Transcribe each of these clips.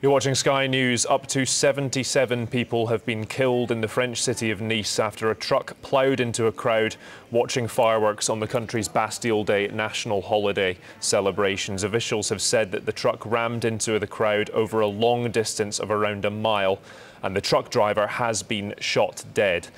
You're watching Sky News. Up to 77 people have been killed in the French city of Nice after a truck ploughed into a crowd watching fireworks on the country's Bastille Day national holiday celebrations. Officials have said that the truck rammed into the crowd over a long distance of around a mile, and the truck driver has been shot dead.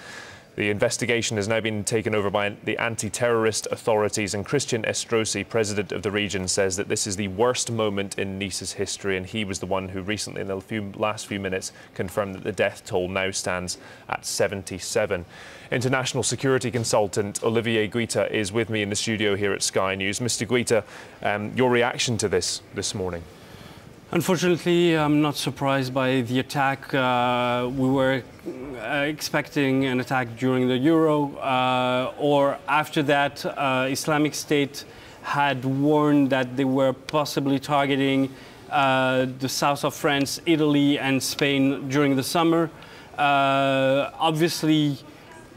The investigation has now been taken over by the anti-terrorist authorities, and Christian Estrosi, president of the region, says that this is the worst moment in Nice's history, and he was the one who recently, in the last few minutes, confirmed that the death toll now stands at 77. International security consultant Olivier Guita is with me in the studio here at Sky News. Mr. Guita, your reaction to this morning? Unfortunately, I'm not surprised by the attack. We were expecting an attack during the Euro, or after that, Islamic State had warned that they were possibly targeting the south of France, Italy, and Spain during the summer. Obviously,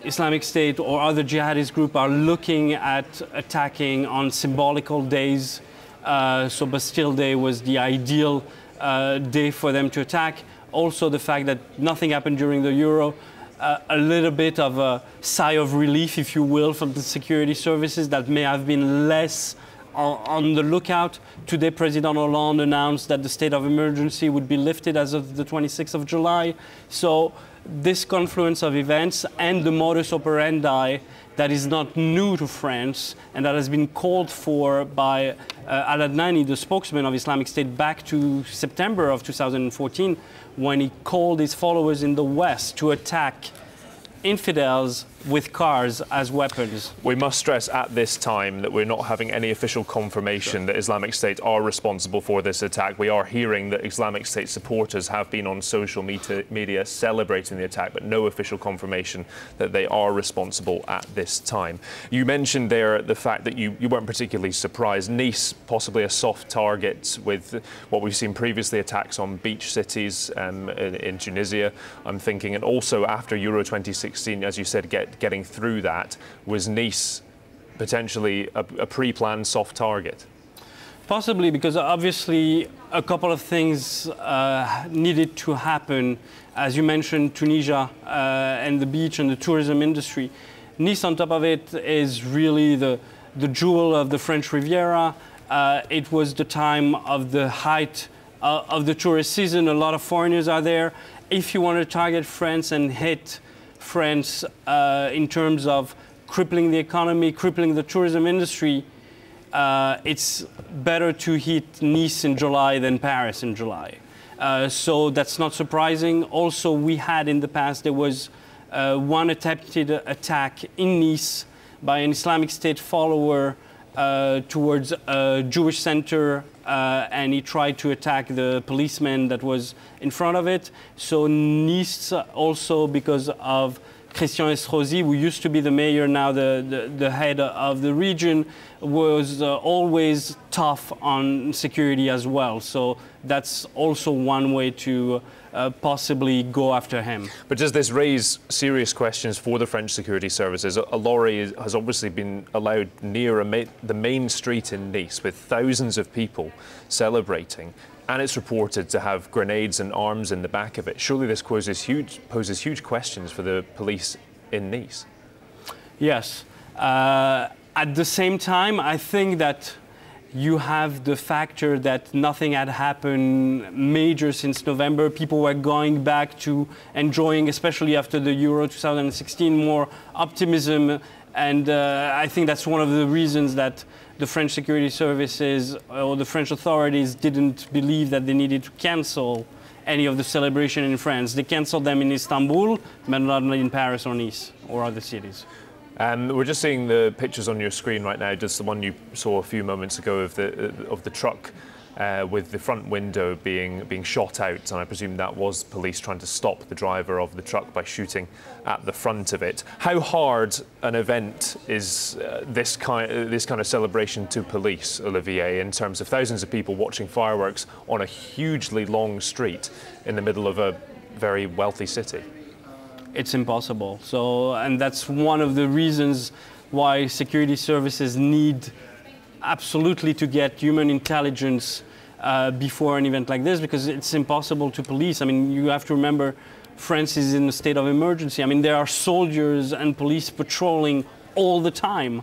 Islamic State or other jihadist groups are looking at attacking on symbolical days. So Bastille Day was the ideal day for them to attack. Also the fact that nothing happened during the Euro, a little bit of a sigh of relief, if you will, from the security services that may have been less on the lookout. Today, President Hollande announced that the state of emergency would be lifted as of the 26th of July. So this confluence of events and the modus operandi that is not new to France and that has been called for by Al-Adnani, the spokesman of Islamic State, back to September of 2014, when he called his followers in the West to attack infidels with cars as weapons. We must stress at this time that we're not having any official confirmation that Islamic State are responsible for this attack. We are hearing that Islamic State supporters have been on social media celebrating the attack, but no official confirmation that they are responsible at this time. You mentioned there the fact that you weren't particularly surprised. Nice, possibly a soft target with what we've seen previously, attacks on beach cities in Tunisia, I'm thinking, and also after Euro 2016, as you said, getting through that. Was Nice potentially a pre-planned soft target? Possibly, because obviously a couple of things needed to happen. As you mentioned, Tunisia and the beach and the tourism industry. Nice, on top of it, is really the jewel of the French Riviera. It was the time of the height of the tourist season. A lot of foreigners are there. If you want to target France and hit France in terms of crippling the economy, crippling the tourism industry, it's better to hit Nice in July than Paris in July. So that's not surprising. Also, we had in the past, there was one attempted attack in Nice by an Islamic State follower towards a Jewish center, and he tried to attack the policeman that was in front of it. So Nice, also because of Christian Estrosi, who used to be the mayor, now the head of the region, was always tough on security as well. So that's also one way to possibly go after him. But does this raise serious questions for the French security services? A lorry has obviously been allowed near the main street in Nice with thousands of people celebrating, and it's reported to have grenades and arms in the back of it. Surely this poses huge questions for the police in Nice. Yes. At the same time, I think that you have the factor that nothing had happened major since November. People were going back to enjoying, especially after the Euro 2016, more optimism. And I think that's one of the reasons that the French security services or the French authorities didn't believe that they needed to cancel any of the celebration in France. They canceled them in Istanbul, but not in Paris or Nice or other cities. We're just seeing the pictures on your screen right now, just the one you saw a few moments ago of the truck with the front window being shot out, and I presume that was police trying to stop the driver of the truck by shooting at the front of it. How hard an event is this kind of celebration to police, Olivier, in terms of thousands of people watching fireworks on a hugely long street in the middle of a very wealthy city? It's impossible. So, and that's one of the reasons why security services need absolutely to get human intelligence before an event like this, because it's impossible to police. I mean, you have to remember France is in a state of emergency. I mean, there are soldiers and police patrolling all the time.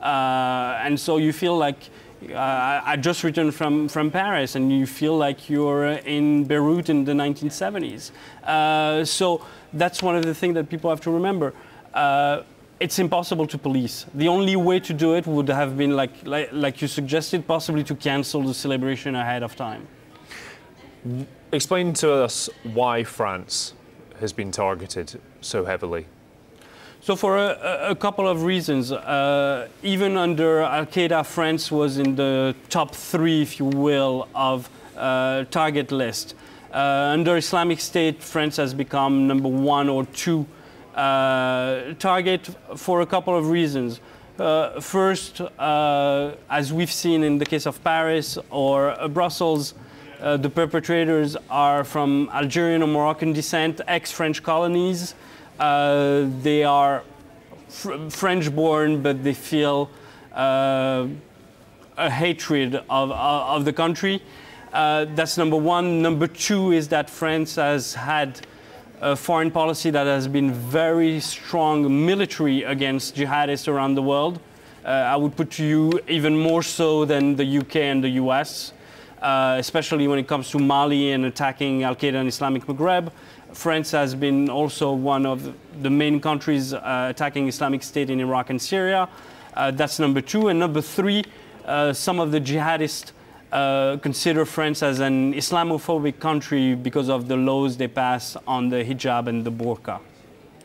And so you feel like, I just returned from Paris, and you feel like you're in Beirut in the 1970s. So that's one of the things that people have to remember. It's impossible to police. The only way to do it would have been, like you suggested, possibly to cancel the celebration ahead of time. Explain to us why France has been targeted so heavily. So for a couple of reasons. Even under Al-Qaeda, France was in the top 3, if you will, of target list. Under Islamic State, France has become number 1 or 2 target for a couple of reasons. First, as we've seen in the case of Paris or Brussels, the perpetrators are from Algerian or Moroccan descent, ex-French colonies. They are French-born, but they feel a hatred of the country. That's number 1. Number 2 is that France has had a foreign policy that has been very strong military against jihadists around the world. I would put to you even more so than the UK and the US. Especially when it comes to Mali and attacking Al-Qaeda and Islamic Maghreb. France has been also one of the main countries attacking Islamic State in Iraq and Syria. That's number 2. And number 3, some of the jihadists consider France as an Islamophobic country because of the laws they pass on the hijab and the burqa.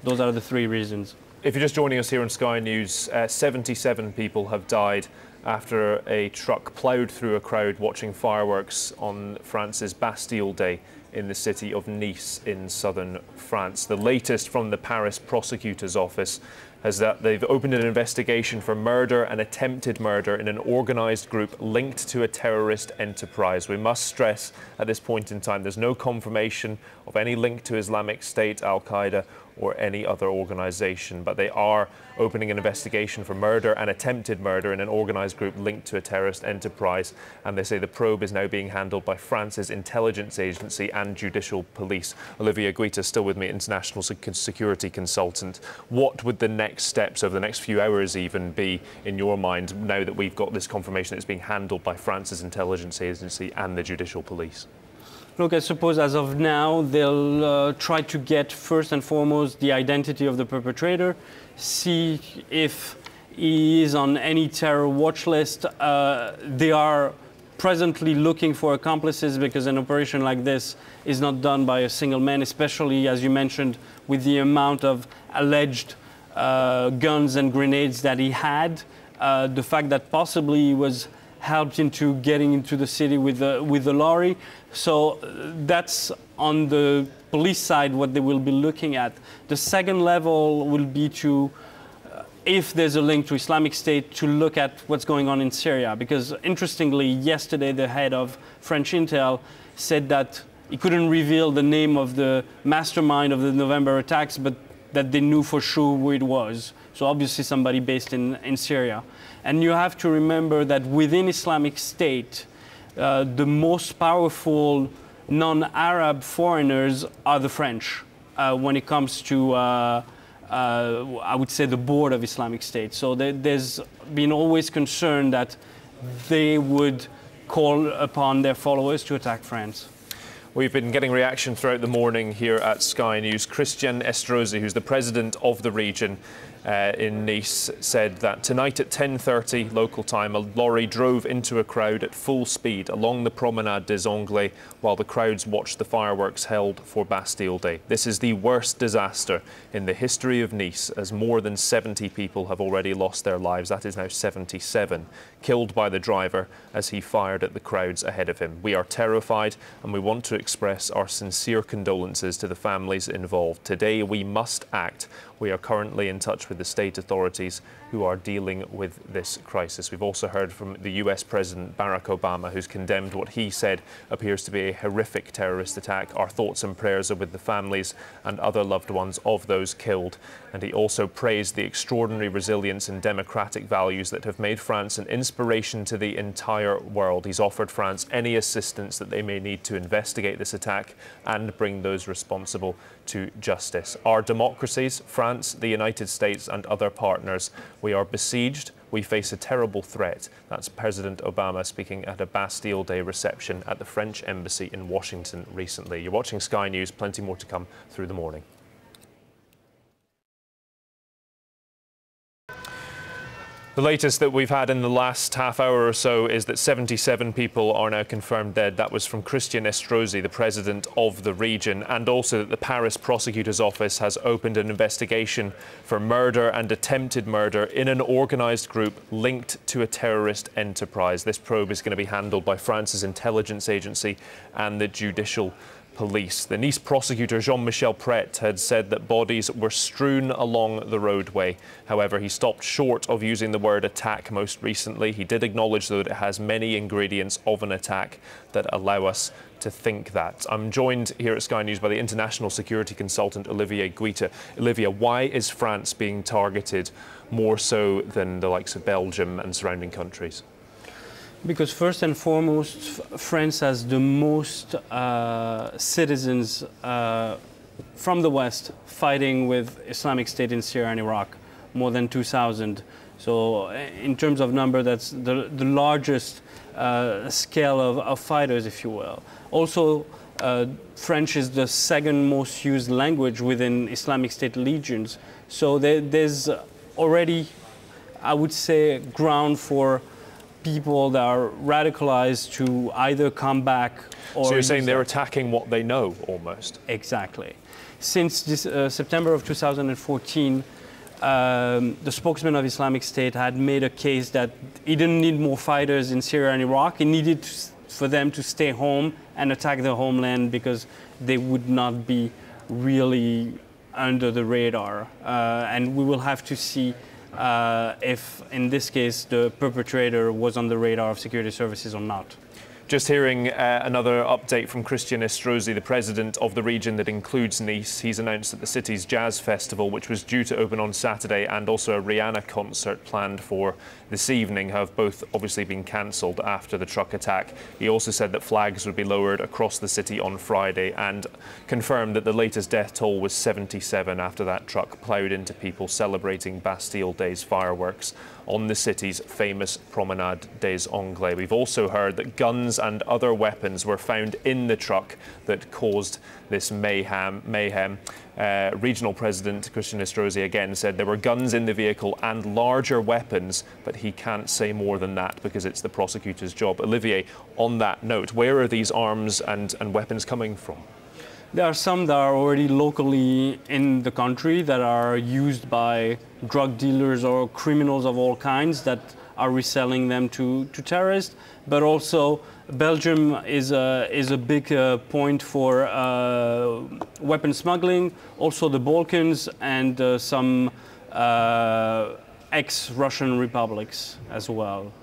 Those are the 3 reasons. If you're just joining us here on Sky News, 77 people have died after a truck ploughed through a crowd watching fireworks on France's Bastille Day in the city of Nice in southern France. The latest from the Paris prosecutor's office is that they've opened an investigation for murder and attempted murder in an organised group linked to a terrorist enterprise. We must stress at this point in time there's no confirmation of any link to Islamic State, Al-Qaeda or any other organisation, but they are opening an investigation for murder and attempted murder in an organised group linked to a terrorist enterprise. And they say the probe is now being handled by France's intelligence agency and judicial police. Olivier Guita, still with me, international security consultant. What would the next steps over the next few hours even be in your mind now that we've got this confirmation that it's being handled by France's intelligence agency and the judicial police? Look, I suppose as of now, they'll try to get first and foremost the identity of the perpetrator, see if he is on any terror watch list. They are presently looking for accomplices because an operation like this is not done by a single man, especially, as you mentioned, with the amount of alleged guns and grenades that he had. The fact that possibly he was helped into getting into the city with the lorry. So that's on the police side what they will be looking at. The second level will be to, if there's a link to Islamic State, to look at what's going on in Syria. Because interestingly, yesterday the head of French Intel said that he couldn't reveal the name of the mastermind of the November attacks, but that they knew for sure who it was. So obviously somebody based in Syria. And you have to remember that within Islamic State, the most powerful non-Arab foreigners are the French when it comes to, I would say, the board of Islamic State. So there's been always concern that they would call upon their followers to attack France. We've been getting reaction throughout the morning here at Sky News. Christian Estrosi, who's the president of the region in Nice, said that tonight at 10:30 local time, a lorry drove into a crowd at full speed along the Promenade des Anglais while the crowds watched the fireworks held for Bastille Day. This is the worst disaster in the history of Nice, as more than 70 people have already lost their lives. That is now 77, killed by the driver as he fired at the crowds ahead of him. We are terrified and we want to express our sincere condolences to the families involved. Today we must act. We are currently in touch with with the state authorities who are dealing with this crisis. We've also heard from the US President Barack Obama, who's condemned what he said appears to be a horrific terrorist attack. Our thoughts and prayers are with the families and other loved ones of those killed. And he also praised the extraordinary resilience and democratic values that have made France an inspiration to the entire world. He's offered France any assistance that they may need to investigate this attack and bring those responsible to justice. Our democracies, France, the United States and other partners, we are besieged. We face a terrible threat. That's President Obama speaking at a Bastille Day reception at the French Embassy in Washington recently. You're watching Sky News. Plenty more to come through the morning. The latest that we've had in the last half hour or so is that 77 people are now confirmed dead. That was from Christian Estrosi, the president of the region, and also that the Paris prosecutor's office has opened an investigation for murder and attempted murder in an organised group linked to a terrorist enterprise. This probe is going to be handled by France's intelligence agency and the judicial police. The Nice prosecutor Jean-Michel Pret had said that bodies were strewn along the roadway. However, he stopped short of using the word attack most recently. He did acknowledge, though, that it has many ingredients of an attack that allow us to think that. I'm joined here at Sky News by the international security consultant Olivier Guita. Olivia, why is France being targeted more so than the likes of Belgium and surrounding countries? Because first and foremost, France has the most citizens from the West fighting with Islamic State in Syria and Iraq, more than 2,000. So in terms of number, that's the largest scale of fighters, if you will. Also, French is the second most used language within Islamic State legions. So there's already, I would say, ground for people that are radicalized to either come back or... So you're saying they're attacking what they know, almost? Exactly. Since this, September of 2014, the spokesman of Islamic State had made a case that he didn't need more fighters in Syria and Iraq. He needed for them to stay home and attack their homeland because they would not be really under the radar. And we will have to see if, in this case, the perpetrator was on the radar of security services or not. Just hearing another update from Christian Estrosi, the president of the region that includes Nice. He's announced that the city's jazz festival, which was due to open on Saturday, and also a Rihanna concert planned for this evening, have both obviously been cancelled after the truck attack. He also said that flags would be lowered across the city on Friday and confirmed that the latest death toll was 77 after that truck ploughed into people celebrating Bastille Day's fireworks on the city's famous Promenade des Anglais. We've also heard that guns and other weapons were found in the truck that caused this mayhem. Regional President Christian Estrosi again said there were guns in the vehicle and larger weapons, but he can't say more than that because it's the prosecutor's job. Olivier, on that note, where are these arms and weapons coming from? There are some that are already locally in the country that are used by drug dealers or criminals of all kinds that are reselling them to terrorists. But also Belgium is a big point for weapon smuggling, also the Balkans and some ex-Russian republics as well.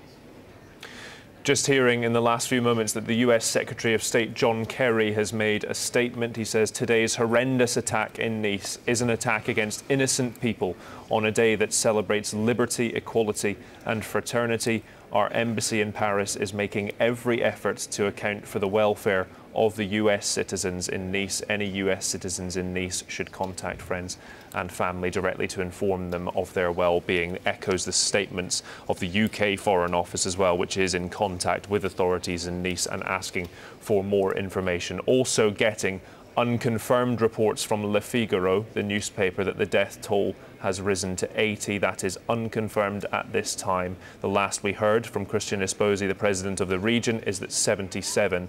Just hearing in the last few moments that the US Secretary of State John Kerry has made a statement. He says today's horrendous attack in Nice is an attack against innocent people on a day that celebrates liberty, equality and fraternity. Our embassy in Paris is making every effort to account for the welfare of the US citizens in Nice. Any US citizens in Nice should contact friends and family directly to inform them of their well-being. Echoes the statements of the UK Foreign Office as well, which is in contact with authorities in Nice and asking for more information. Also getting unconfirmed reports from Le Figaro, the newspaper, that the death toll has risen to 80. That is unconfirmed at this time. The last we heard from Christian Estrosi, the president of the region, is that 77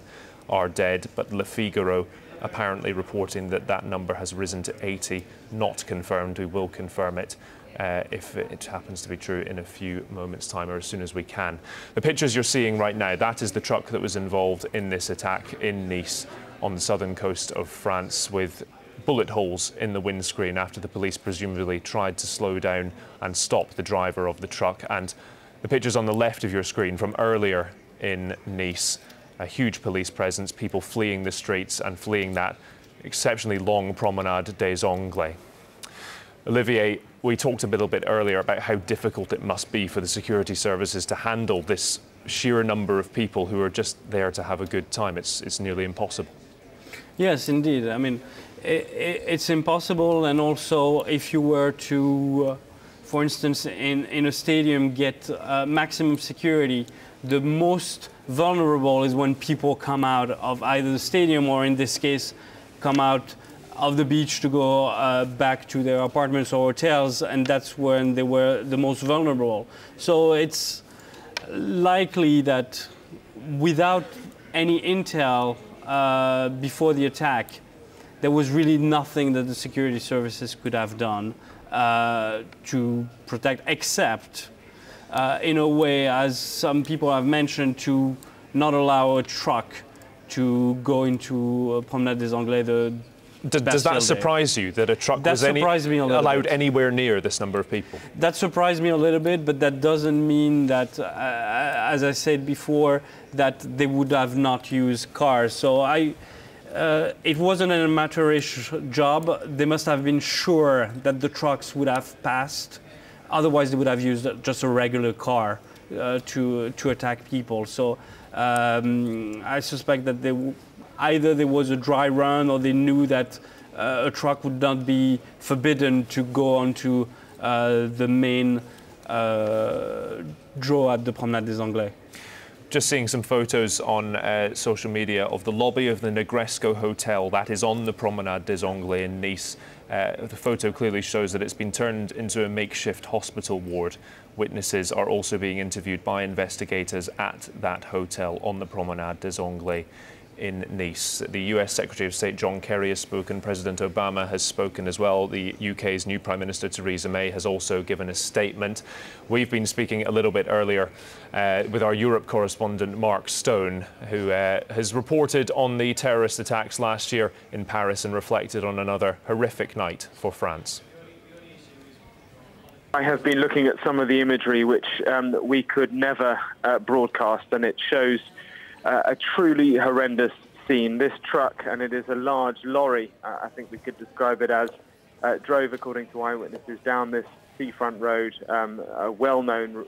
are dead, but Le Figaro apparently reporting that that number has risen to 80. Not confirmed. We will confirm it if it happens to be true in a few moments' time, or as soon as we can. The pictures you're seeing right now, that is the truck that was involved in this attack in Nice on the southern coast of France, with bullet holes in the windscreen after the police presumably tried to slow down and stop the driver of the truck. And the pictures on the left of your screen from earlier in Nice, a huge police presence, people fleeing the streets and fleeing that exceptionally long Promenade des Anglais. Olivier, we talked a little bit earlier about how difficult it must be for the security services to handle this sheer number of people who are just there to have a good time. It's nearly impossible. Yes, indeed. I mean, it's impossible, and also if you were to, for instance, in a stadium get maximum security, the most vulnerable is when people come out of either the stadium or, in this case, come out of the beach to go back to their apartments or hotels, and that's when they were the most vulnerable. So it's likely that without any intel before the attack, there was really nothing that the security services could have done to protect, except in a way, as some people have mentioned, to not allow a truck to go into Promenade des Anglais. Does that surprise you, that a truck was allowed anywhere near this number of people? That surprised me a little bit, but that doesn't mean that, as I said before, that they would have not used cars. So it wasn't an amateurish job. They must have been sure that the trucks would have passed. Otherwise, they would have used just a regular car to attack people. So I suspect that either there was a dry run, or they knew that a truck would not be forbidden to go onto the main draw at the Promenade des Anglais. Just seeing some photos on social media of the lobby of the Negresco Hotel that is on the Promenade des Anglais in Nice. The photo clearly shows that it's been turned into a makeshift hospital ward. Witnesses are also being interviewed by investigators at that hotel on the Promenade des Anglais in Nice. The US Secretary of State John Kerry has spoken, President Obama has spoken as well. The UK's new Prime Minister Theresa May has also given a statement. We've been speaking a little bit earlier with our Europe correspondent Mark Stone, who has reported on the terrorist attacks last year in Paris and reflected on another horrific night for France. I have been looking at some of the imagery which we could never broadcast, and it shows a truly horrendous scene. This truck, and it is a large lorry, I think we could describe it as, drove, according to eyewitnesses, down this seafront road, a well-known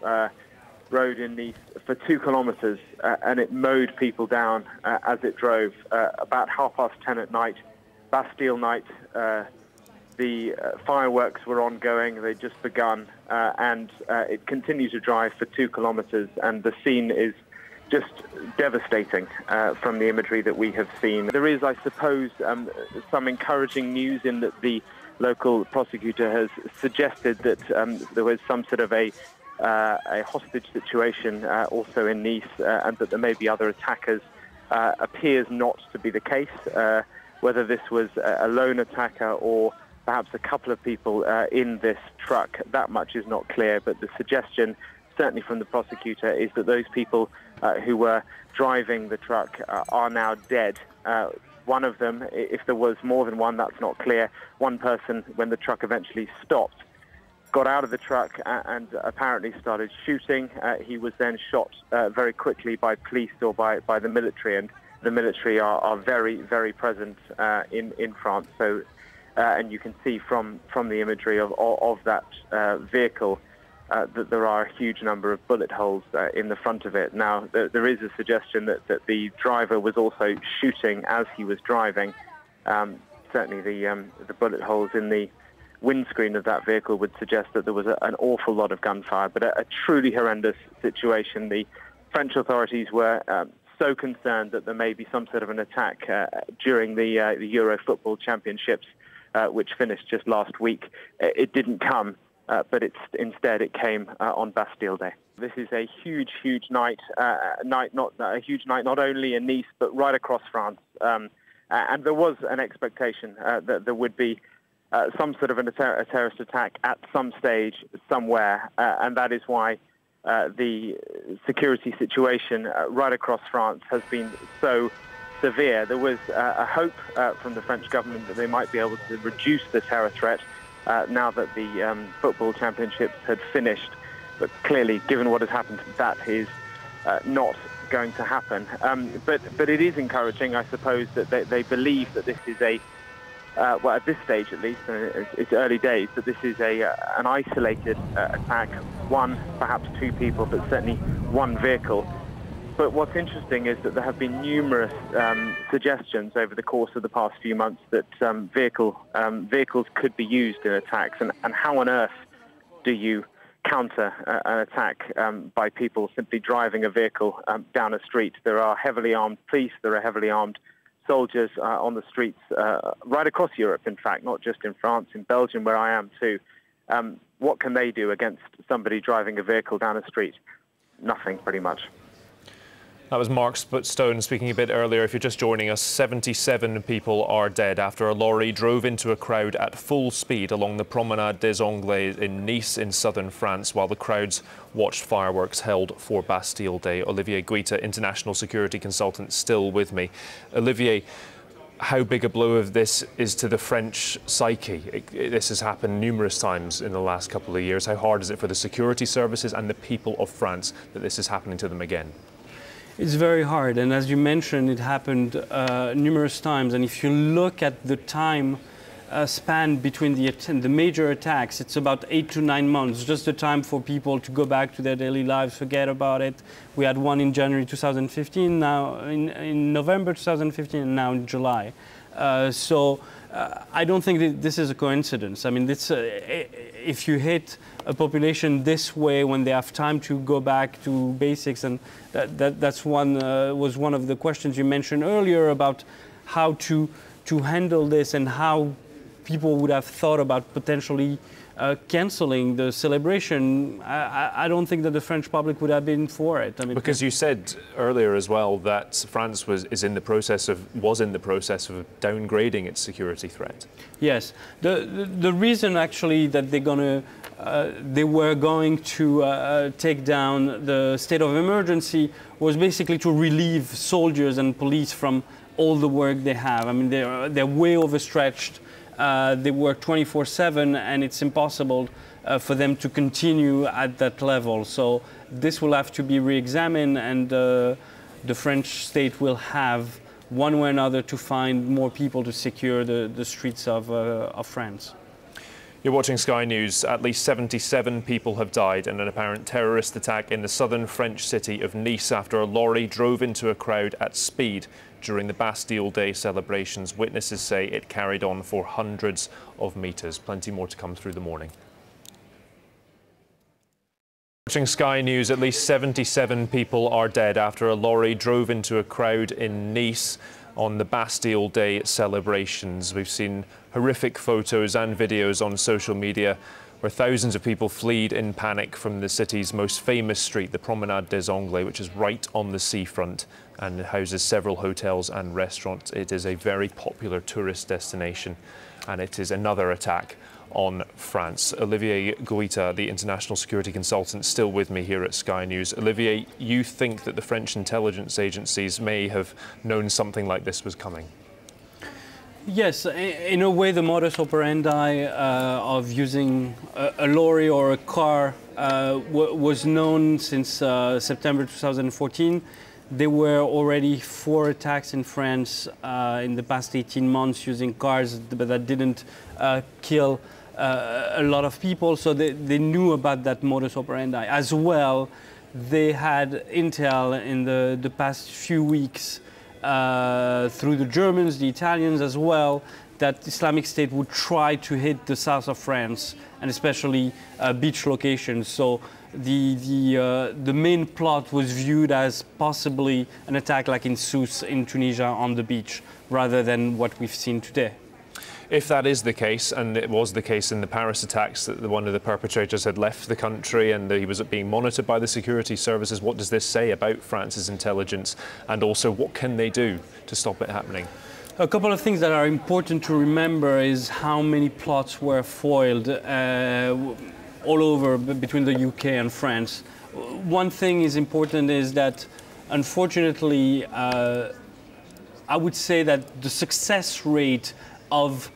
road in Nice, for 2 kilometres, and it mowed people down as it drove. About 10:30 at night, Bastille night, the fireworks were ongoing, they'd just begun, and it continued to drive for 2 kilometres, and the scene is just devastating from the imagery that we have seen. There is, I suppose, some encouraging news in that the local prosecutor has suggested that there was some sort of a hostage situation also in Nice, and that there may be other attackers. Appears not to be the case. Whether this was a lone attacker or perhaps a couple of people in this truck, that much is not clear, but the suggestion, certainly from the prosecutor, is that those people who were driving the truck are now dead. One of them, if there was more than one, that's not clear. One person, when the truck eventually stopped, got out of the truck and apparently started shooting. He was then shot very quickly by police or by the military, and the military are very, very present in France. So, and you can see from the imagery of that vehicle that there are a huge number of bullet holes in the front of it. Now, there is a suggestion that the driver was also shooting as he was driving. Certainly the bullet holes in the windscreen of that vehicle would suggest that there was an awful lot of gunfire, but a truly horrendous situation. The French authorities were so concerned that there may be some sort of an attack during the Euro Football Championships, which finished just last week. It didn't come. But instead it came on Bastille Day. This is a huge, huge night, not only in Nice, but right across France. And there was an expectation that there would be some sort of a terrorist attack at some stage, somewhere. And that is why the security situation right across France has been so severe. There was a hope from the French government that they might be able to reduce the terror threat now that the football championships had finished. But clearly, given what has happened, that is not going to happen. But it is encouraging, I suppose, that they believe that this is well, at this stage at least, and it's early days, that this is an isolated attack, one, perhaps two people, but certainly one vehicle. But what's interesting is that there have been numerous suggestions over the course of the past few months that vehicles could be used in attacks. And how on earth do you counter an attack by people simply driving a vehicle down a street? There are heavily armed police, there are heavily armed soldiers on the streets right across Europe, in fact, not just in France, in Belgium, where I am too. What can they do against somebody driving a vehicle down a street? Nothing, pretty much. That was Mark Stone speaking a bit earlier. If you're just joining us, 77 people are dead after a lorry drove into a crowd at full speed along the Promenade des Anglais in Nice in southern France while the crowds watched fireworks held for Bastille Day. Olivier Guita, international security consultant, still with me. Olivier, how big a blow of this is to the French psyche? This has happened numerous times in the last couple of years. How hard is it for the security services and the people of France that this is happening to them again? It's very hard, and as you mentioned, it happened numerous times. And if you look at the time span between the major attacks, it's about 8 to 9 months, just the time for people to go back to their daily lives, forget about it. We had one in January 2015, now in November 2015, and now in July. So I don't think that this is a coincidence. I mean, if you hit a population this way when they have time to go back to basics, and that's was one of the questions you mentioned earlier about how to handle this and how people would have thought about potentially cancelling the celebration. I don't think that the French public would have been for it. I mean, because you said earlier as well that France was in the process of downgrading its security threat. Yes, the reason actually that they were going to take down the state of emergency was basically to relieve soldiers and police from all the work they have. I mean, they're way overstretched. They work 24/7, and it's impossible for them to continue at that level. So this will have to be re-examined, and the French state will have, one way or another, to find more people to secure the streets of France. You're watching Sky News. At least 77 people have died in an apparent terrorist attack in the southern French city of Nice after a lorry drove into a crowd at speed during the Bastille Day celebrations. Witnesses say it carried on for hundreds of metres. Plenty more to come through the morning. Watching Sky News, at least 77 people are dead after a lorry drove into a crowd in Nice on the Bastille Day celebrations. We've seen horrific photos and videos on social media where thousands of people fled in panic from the city's most famous street, the Promenade des Anglais, which is right on the seafront and houses several hotels and restaurants. It is a very popular tourist destination, and it is another attack on France. Olivier Guita, the international security consultant, still with me here at Sky News. Olivier, you think that the French intelligence agencies may have known something like this was coming? Yes, in a way the modus operandi of using a lorry or a car was known since September 2014. There were already 4 attacks in France in the past 18 months using cars, but that didn't kill a lot of people, so they knew about that modus operandi. As well, they had intel in the past few weeks through the Germans, the Italians as well, that Islamic State would try to hit the south of France, and especially beach locations. So the main plot was viewed as possibly an attack like in Sousse in Tunisia on the beach, rather than what we've seen today. If that is the case, and it was the case in the Paris attacks, that one of the perpetrators had left the country and he was being monitored by the security services, what does this say about France's intelligence, and also what can they do to stop it happening? A couple of things that are important to remember is how many plots were foiled all over between the UK and France. One thing is important is that, unfortunately, I would say that the success rate of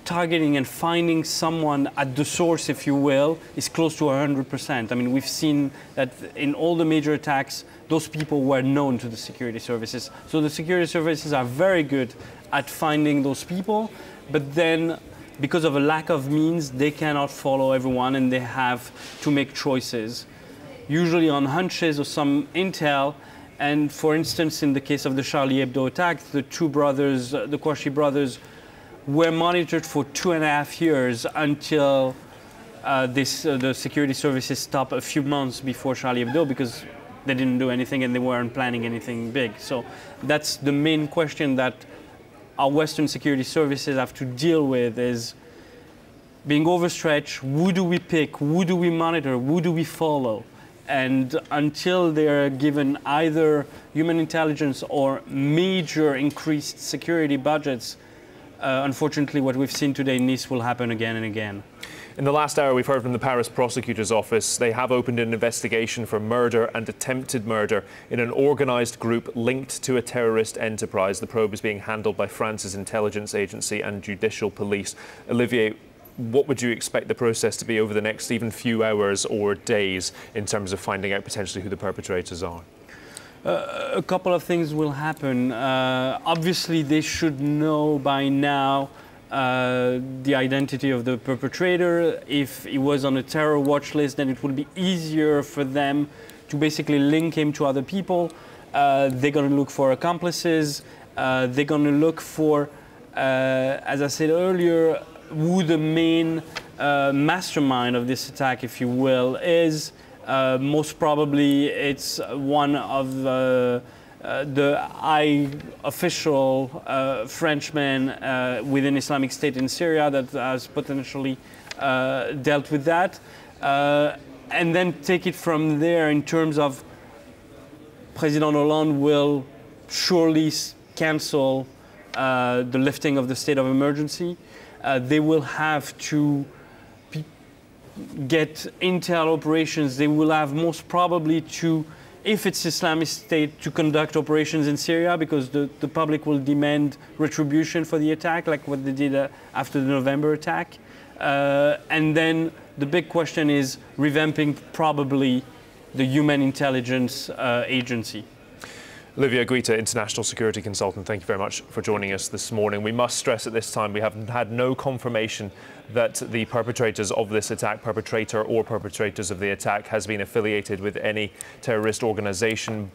targeting and finding someone at the source, if you will, is close to 100%. I mean, we've seen that in all the major attacks, those people were known to the security services. So the security services are very good at finding those people, but then because of a lack of means, they cannot follow everyone and they have to make choices, usually on hunches or some intel. And for instance, in the case of the Charlie Hebdo attack, the two brothers, the Kouachi brothers, were monitored for 2.5 years until the security services stopped a few months before Charlie Hebdo because they didn't do anything and they weren't planning anything big. So that's the main question that our Western security services have to deal with, is being overstretched. Who do we pick? Who do we monitor? Who do we follow? And until they're given either human intelligence or major increased security budgets, unfortunately, what we've seen today in Nice will happen again and again. In the last hour, we've heard from the Paris prosecutor's office. They have opened an investigation for murder and attempted murder in an organised group linked to a terrorist enterprise. The probe is being handled by France's intelligence agency and judicial police. Olivier, what would you expect the process to be over the next even few hours or days in terms of finding out potentially who the perpetrators are? A couple of things will happen. Obviously, they should know by now the identity of the perpetrator. If he was on a terror watch list, then it would be easier for them to basically link him to other people. They're going to look for accomplices. They're going to look for, as I said earlier, who the main mastermind of this attack, if you will, is. Most probably it's one of the high official Frenchmen within Islamic State in Syria that has potentially dealt with that. And then take it from there in terms of President Hollande will surely cancel the lifting of the state of emergency. They will have to get intel operations. They will have most probably to, if it's Islamic State, to conduct operations in Syria because the public will demand retribution for the attack, like what they did after the November attack. And then the big question is revamping probably the human intelligence agency. Olivier Guita, international security consultant, thank you very much for joining us this morning. We must stress at this time we have had no confirmation that the perpetrators of this attack, perpetrator or perpetrators of the attack, has been affiliated with any terrorist organisation.